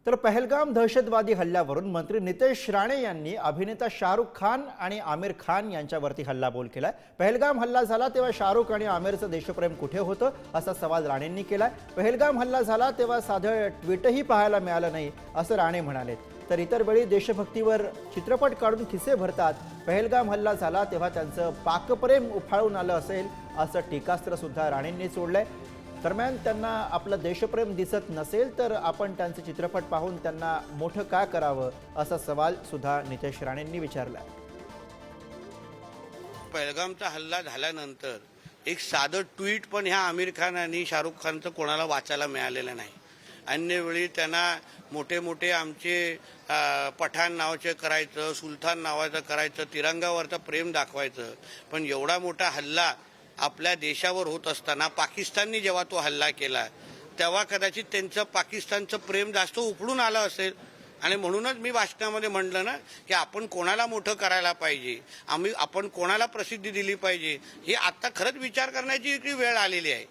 तर पहलगाम दहशतवादी हल्ल्यावरून मंत्री नितेश राणे यांनी अभिनेता शाहरुख खान आणि आमिर खान यांच्यावरती हल्लाबोल केलाय। पहलगाम हल्ला झाला तेव्हा शाहरुख आणि आमिरचं देशप्रेम कुठे होतं असा सवाल राणेंनी केलाय। पहलगाम हल्ला झाला तेव्हा साधं ट्विटही पाहायला मिळालं नाही असं राणे म्हणाले। तर इतर वेळी देशभक्तीवर चित्रपट काढून खिसे भरतात, पहलगाम हल्ला झाला तेव्हा त्यांचं पाकप्रेम उफाळून आलं असेल असं टीकास्त्र सुद्धा राणेंनी सोडलंय। दरम्यान त्यांना आपलं देशप्रेम दिसत नसेल तर आपण त्यांचे चित्रपट पाहून त्यांना मोठं का करावं असा सवाल सुद्धा नितेश राणेंनी विचारला। पहलगामचा हल्ला झाल्यानंतर एक साधं ट्विट पण ह्या आमिर खान आणि शाहरुख खानचं कोणाला वाचायला मिळालेलं नाही। अन्य वेळी त्यांना मोठे मोठे आमचे पठाण नावाचे करायचं, सुलतान नावाचं करायचं, तिरंगावरचं प्रेम दाखवायचं, पण एवढा मोठा हल्ला आपल्या देशावर होत असताना पाकिस्तानने जेव्हा तो हल्ला केला तेव्हा कदाचित त्यांचं पाकिस्तानचं प्रेम जास्त उफळून आलं असेल। आणि म्हणूनच मी भाषणामध्ये म्हटलं ना की आपण कोणाला मोठं करायला पाहिजे, आपण कोणाला प्रसिद्धी दिली पाहिजे, हे आता खरंच विचार करण्याची वेळ आलेली आहे।